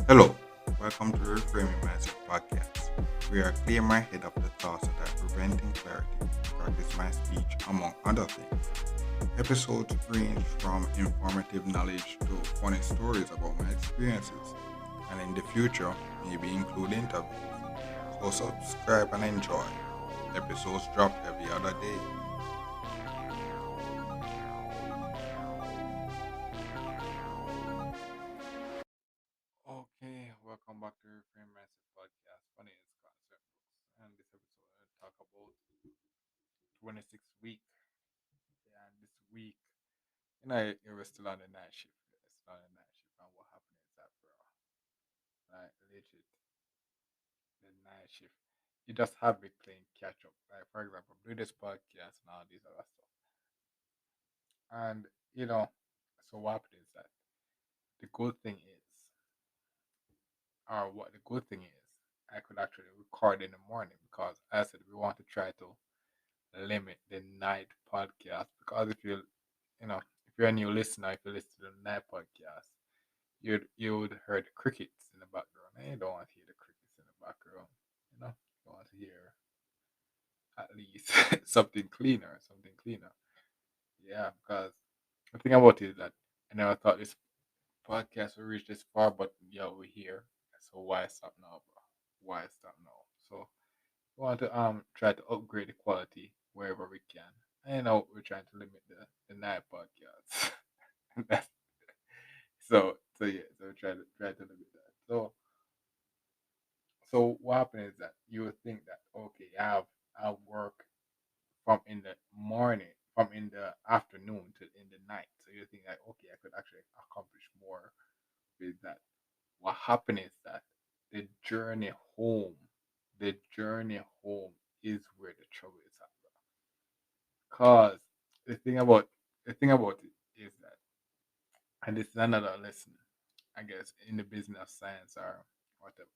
Hello, welcome to Reframing Mindset Podcast. We are clear minded of the thoughts that are preventing clarity, practice my speech, among other things. Episodes range from informative knowledge to funny stories about my experiences, and in the future, maybe include interviews. So subscribe and enjoy. Episodes drop every other day. Okay, welcome back to Reframing Mindset Podcast. My name is Concept Books, and this episode I talk about 26 week. Yeah, and this week, it was still on the night shift. Yeah, still on the night shift, and what happened is that, bro, like legit, the night shift, you just have me playing catch up. Like for example, do this podcast and all these other stuff, and you know, so what happened is that the good thing is, or what the good thing is, I could actually record in the morning because I said we want to try to limit the night podcast because if you're a new listener, if you listen to the night podcast, you would hear the crickets in the background. And you don't want to hear the crickets in the background. You want to hear at least something cleaner, something cleaner. Yeah, because the thing about it is that I never thought this podcast would reach this far, but yeah, we're here. So why stop now, bro? Why stop now? So we want to try to upgrade the quality wherever we can. And we're trying to limit the night podcasts. That's- so yeah, so try to limit that. So what happens is that you would think that okay, I work from in the morning, from in the afternoon to in the night. So you think that okay, I could actually accomplish more with that. What happened is that the journey home, the journey home is where the trouble is at. Cause the thing about the thing about it is that, and this is another lesson, I guess, in the business of science or whatever.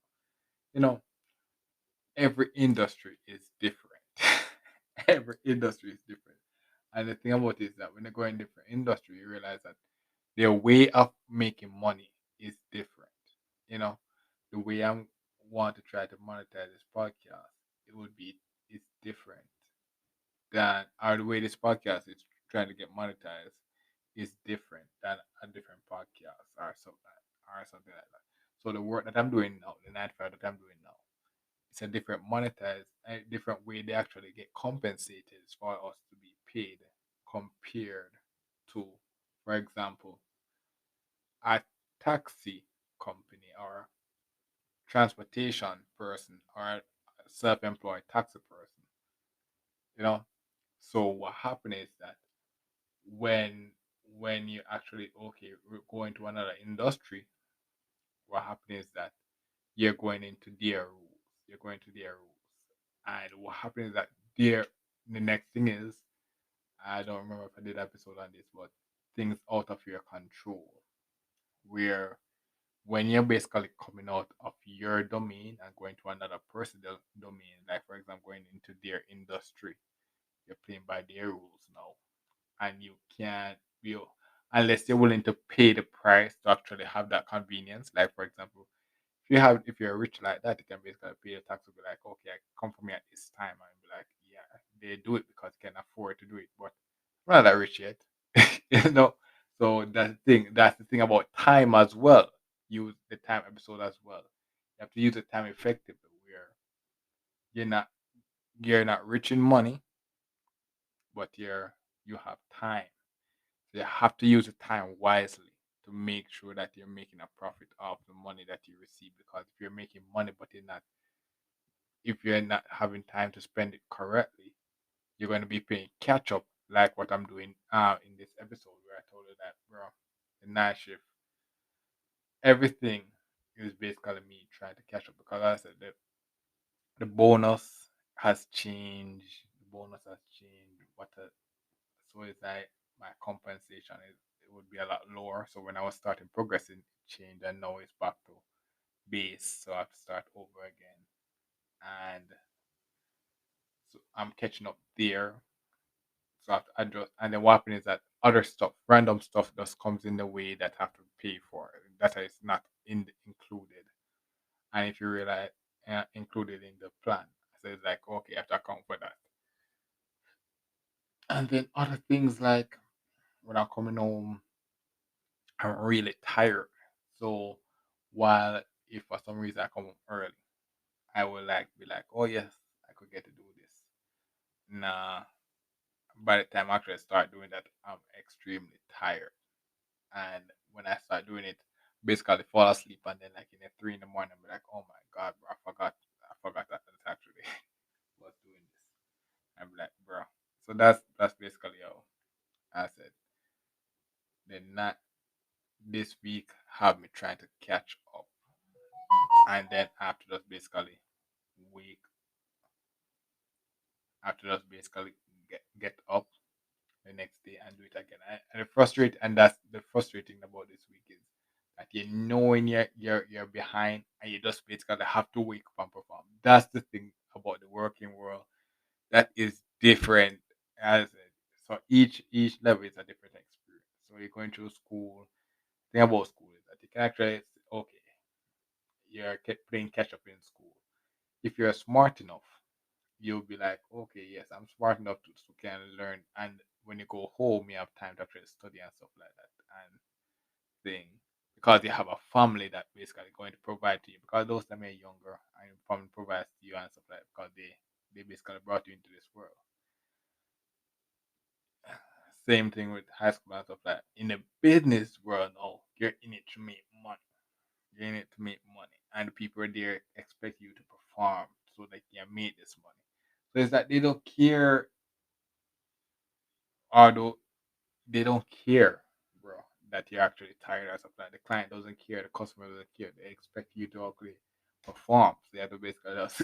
You know, every industry is different. Every industry is different. And the thing about it is that when you go in different industry, you realize that their way of making money is different. You know, the way I want to try to monetize this podcast, it would be it's different than or the way this podcast is trying to get monetized is different than a different podcast or something like that. So the work that I'm doing now, the 9 to 5 that I'm doing now, it's a different monetized, a different way they actually get compensated for us to be paid compared to, for example, a taxi company or transportation person or a self-employed taxi person. You know, so what happened is that when when you actually go into another industry, what happens is that you're going into their rules. You're going to their rules. And what happens is that the next thing is, I don't remember if I did an episode on this, but things out of your control. Where when you're basically coming out of your domain and going to another person's domain, like for example, going into their industry, you're playing by their rules now. And you can't be unless you're willing to pay the price to actually have that convenience. Like for example, if you're rich like that, you can basically pay the tax to be like, okay, come for me at this time, and be like, yeah, they do it because they can afford to do it, but I'm not that rich yet, you know. So that's the thing. That's the thing about time as well. Use the time episode as well. You have to use the time effectively, where you're not you're not rich in money, but you have time. So you have to use the time wisely to make sure that you're making a profit off the money that you receive. Because if you're making money but if you're not having time to spend it correctly, you're going to be paying catch up, like what I'm doing in this episode where I told you that, bro, the night shift, everything is basically me trying to catch up because I said that the bonus has changed. The bonus has changed. So it's like my compensation it would be a lot lower. So when I was starting progressing, it changed, and now it's back to base. So I have to start over again, and so I'm catching up there. So I have to adjust. And then what happens is that other stuff, random stuff, just comes in the way that I have to pay for that is not included. And if you realize included in the plan, so it's like okay, I have to account for that. And then other things like when I'm coming home, I'm really tired. So while if for some reason I come home early, I will like be like, oh yes, I could get to do this. Nah, by the time I actually start doing that, I'm extremely tired. And when I start doing it, basically fall asleep and then like in the 3 in the morning, I'm like, oh my god, bro, I forgot that that's actually was doing this. I'm like, bro. So that's basically how I said. Then not this week have me trying to catch up, and then I have to just basically wake, I have to just basically get up the next day and do it again. And that's the frustrating about this week is that you know when you're behind and you just basically have to wake up and perform. That's the thing about the working world that is different as so each level is a different experience. So you're going through school. Thing about school is that you can actually okay, you're playing catch up in school. If you're smart enough, you'll be like, okay, yes, I'm smart enough to kind of learn. And when you go home, you have time to actually study and stuff like that. And thing because you have a family that basically going to provide to you because those time you're younger and your family provides to you and stuff like that because they basically brought you into this world. Same thing with high school and stuff like that. In the business world now, you're in it to make money. You're in it to make money. And the people there expect you to perform so they can make this money. So it's that they don't care, although they don't care, bro, that you're actually tired or something. Like the client doesn't care, the customer doesn't care. They expect you to actually perform. So they have to basically just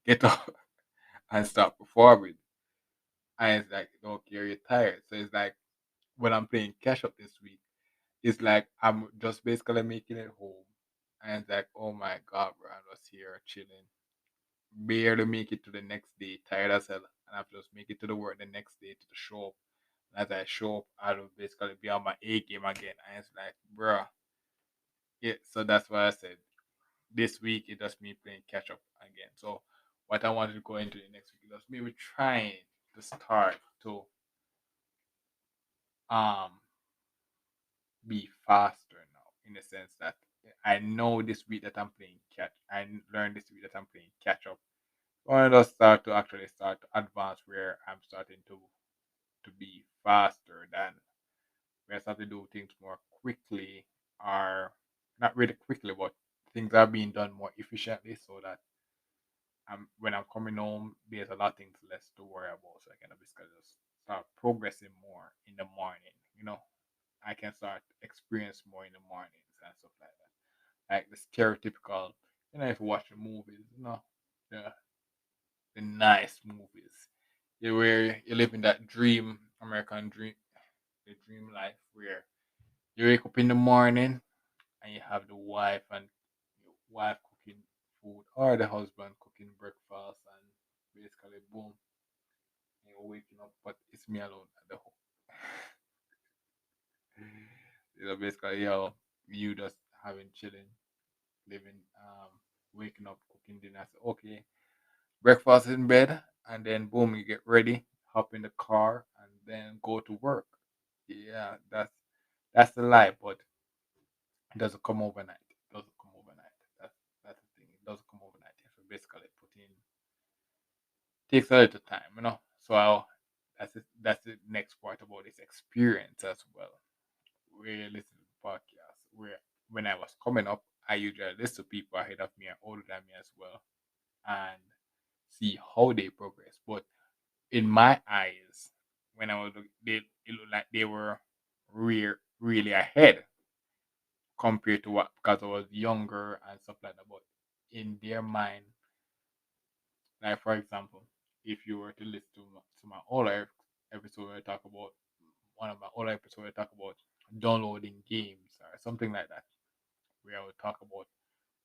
get up and start performing. And it's like, don't care, you're tired. So it's like when I'm playing catch up this week, it's like I'm just basically making it home. And it's like, oh my god, bro, I'm just here chilling. Barely make it to the next day, tired as hell. And I have to just make it to the work the next day to the show. As I show up, I'll basically be on my A game again. And it's like, bruh. Yeah, so that's why I said this week it just me playing catch up again. So what I wanted to go into the next week is just maybe trying to start to um be faster now in the sense that I know this week that I'm playing catch I learned this week that I'm playing catch up. So I want to just start to advance where I'm starting to be faster than we have to do things more quickly or not really quickly, but things are being done more efficiently so that when I'm coming home, there's a lot of things less to worry about. So I can basically just start progressing more in the morning. I can start experience more in the mornings and stuff like that. Like the stereotypical, if you watch the movies, the the nice movies. Where you live in that dream, American dream, the dream life where you wake up in the morning and you have the wife and your wife cooking food or the husband cooking breakfast and basically boom, you're waking up, but it's me alone at the home. Basically, you just having chilling, living, waking up, cooking dinner. So, okay, breakfast in bed, and then boom, you get ready, hop in the car, and then go to work. Yeah, that's the life, but it doesn't come overnight. It doesn't come overnight. That's the thing. It doesn't come overnight. You have to basically put in takes a little time, that's the next part about this experience as well. Where you listen to the podcast, where when I was coming up, I usually listen to people ahead of me and older than me as well, and see how they progress. But in my eyes, when I was it looked like they were really ahead compared to what because I was younger and stuff like that. But in their mind, like for example, if you were to listen to my older episode where I talk about one of my older episodes where I talk about downloading games or something like that, where I would talk about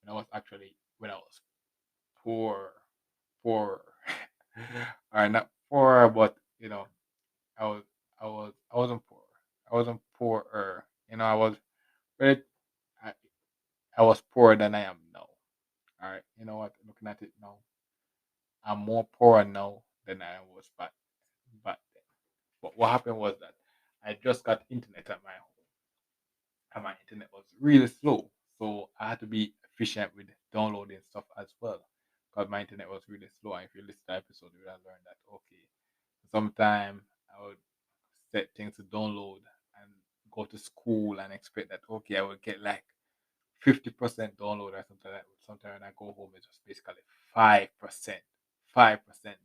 when I was poor, poor, or not poor, but I was I wasn't poor. I wasn't poorer. I was but I, I was poorer than I am now. All right. You know what? Looking at it now, I'm more poor now than I was back then. But what happened was that I just got internet at my home, and my internet was really slow. So I had to be efficient with downloading stuff as well, because my internet was really slow. And if you listen to the episode, you would have learned that okay, sometime I would set things to download and go to school and expect that okay, I would get like 50% download or something like that. Sometimes when I go home, it's just basically 5%, 5%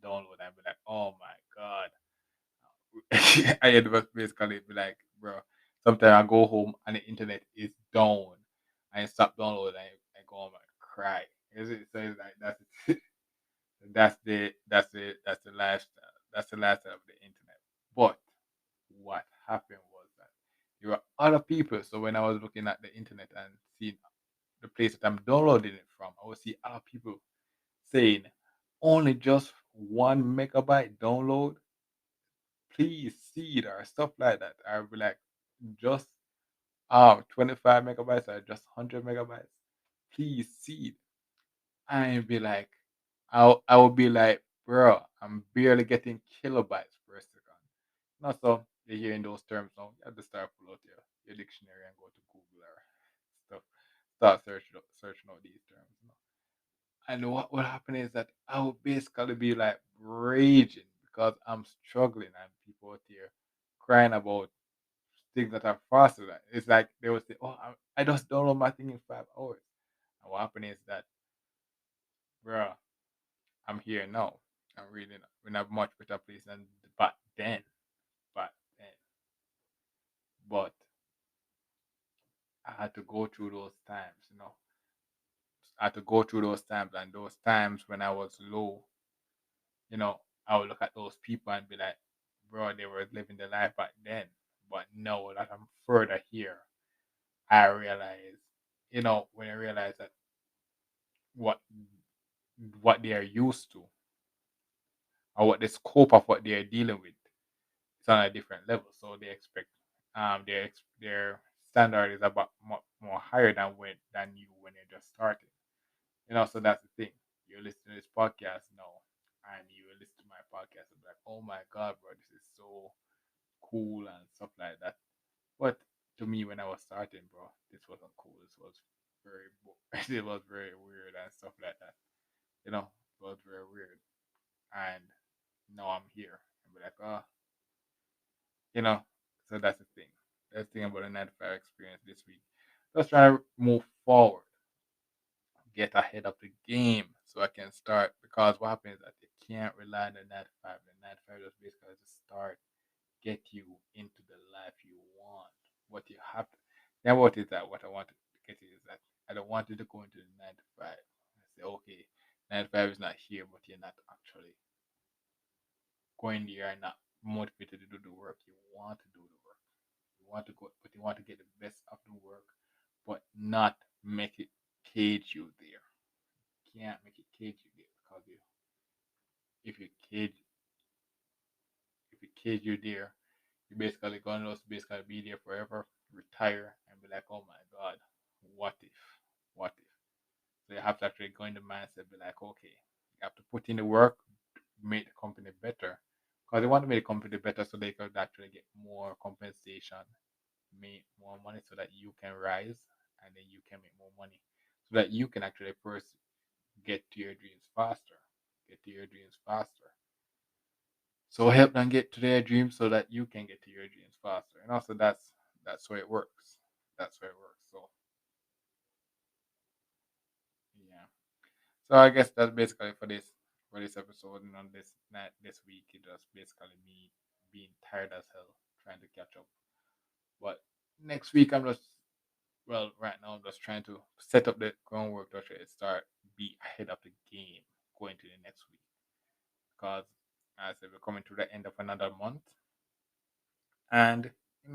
download. I'd be like, oh my god. I end up basically be like, bro. Sometimes I go home and the internet is down. I stop downloading. I go home and cry. So it's like that's the lifestyle. That's the lifestyle of the internet. But what happened was that there were other people. So when I was looking at the internet and seeing the place that I'm downloading it from, I would see other people saying only just 1 megabyte download, please see it or stuff like that. I would be like, just 25 megabytes or just 100 megabytes, please see it. I'd be like, I would be like, bro, I'm barely getting kilobytes per second. Not so you're hearing those terms now. You have to start pull out your dictionary and go to Google or stuff. Start searching out these terms. And what would happen is that I would basically be like raging because I'm struggling and people out there crying about things that are faster. It's like they would say, "Oh, I just download my thing in 5 hours." And what happened is that, bro, I'm here now. I'm really in a much better place than back then. Back then, but I had to go through those times. I had to go through those times, and those times when I was low, you know, I would look at those people and be like, bro, they were living their life back then. But now that I'm further here, I realize, when I realize that what what they are used to or what the scope of what they are dealing with is on a different level. So they expect their standard is about more higher than you when you're just starting. So that's the thing. You listen to this podcast now and you listen to my podcast and be like, oh my god, bro, this is so cool and stuff like that. But to me, when I was starting, bro, this wasn't cool. This was it was very weird and stuff like that. It was very weird. And now I'm here. And be like, oh, you know. So that's the thing. That's the thing about the 95 experience this week. Just trying to move forward, get ahead of the game, so I can start. Because what happens is that you can't rely on the 95. The 95 just basically to start, get you into the life you want. What you have to. Then what is that? What I want to get is that I don't want you to go into the 9 to 5. I say, okay, 9 to 5 is not here, but you're not actually going there and not motivated to do the work. You want to do the work. You want to go, but you want to get the best of the work, but not make it cage you there. You can't make it cage you there because if you cage if you cage you there, you basically gonna just basically be there forever, retire, and be like, oh my god, what if? What if? So you have to actually go in the mindset, be like, okay, you have to put in the work, make the company better. Because they want to make the company better so they could actually get more compensation, make more money so that you can rise and then you can make more money. So that you can actually first get to your dreams faster. Get to your dreams faster. So help them get to their dreams so that you can get to your dreams faster. And also that's where it works. That's where it works. So yeah. So I guess that's basically for this episode and on this night this week. It was basically me being tired as hell, trying to catch up. But next week I'm just right now I'm just trying to set up the groundwork to actually start be ahead of the game going to the next week. Because as I said, we're coming to the end of another month and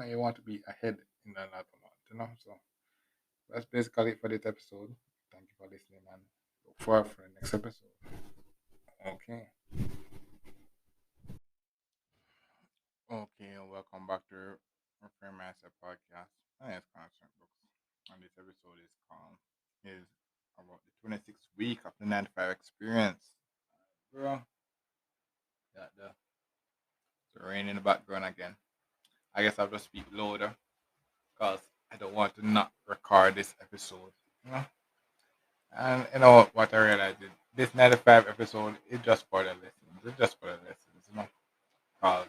you want to be ahead in another month. So that's basically it for this episode. Thank you for listening and look forward for the next episode. Okay. Okay, welcome back to Reframe Master Podcast. My name is Constant Books, and this episode is about the 26th week of the 95 experience. Bro, got the rain in the background again. I guess I'll just speak louder because I don't want to not record this episode. You know? And you know what I realized is this 95 episode is just for the lessons. It's just for the lessons, you know? Because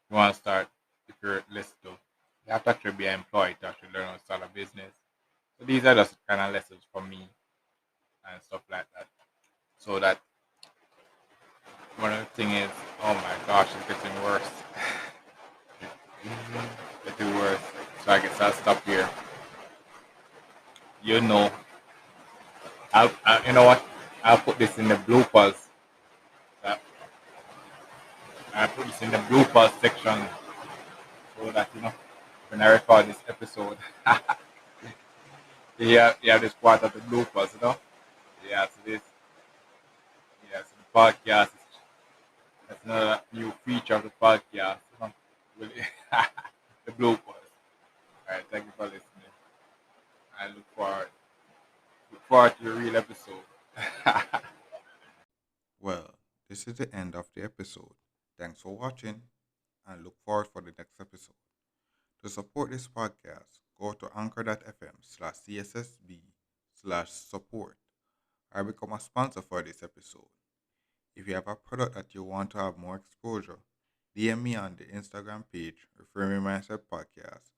you want to start, if you're listening to, you have to actually be an employee to actually learn how to start a business. So these are just kind of lessons for me and stuff like that. So that one of the thing is, oh my gosh, it's getting worse. Getting worse. So I guess I'll stop here. You know, you know what? I'll put this in the bloopers. Uh, I'll put this in the bloopers section so that when I record this episode, you have this part of the bloopers, Yeah, so this, yeah, so the podcast, that's another new feature of the podcast, Really, the bloopers. All right, thank you for listening. I look forward to the real episode. Well, this is the end of the episode. Thanks for watching and look forward for the next episode. To support this podcast, go to anchor.fm/cssb/support or become a sponsor for this episode. If you have a product that you want to have more exposure, DM me on the Instagram page, Reframing Mindset Podcast,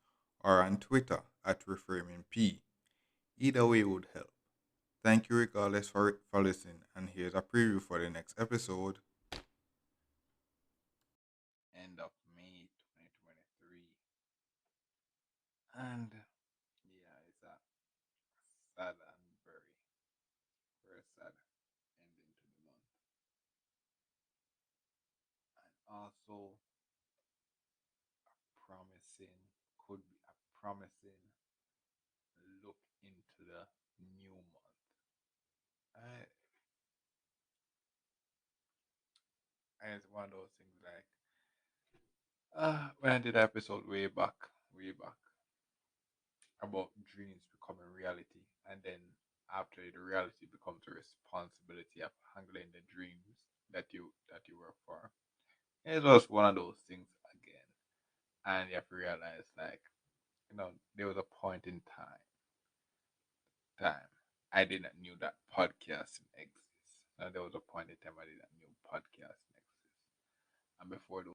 or on Twitter at ReframingP. Either way would help. Thank you regardless for listening, and here's a preview for the next episode. End of May 2023. And yeah, it's a sad and very sad ending to the month. And also promising, could be a promising look into the new month. I, and it's one of those things like, when I did an episode way back, about dreams becoming reality, and then after the reality becomes a responsibility of handling the dreams that you work for. It was one of those things again, and you have to realize, like, there was a point in time I didn't knew that podcasting exists. Now there was a point in time I didn't knew podcasting exists, and before those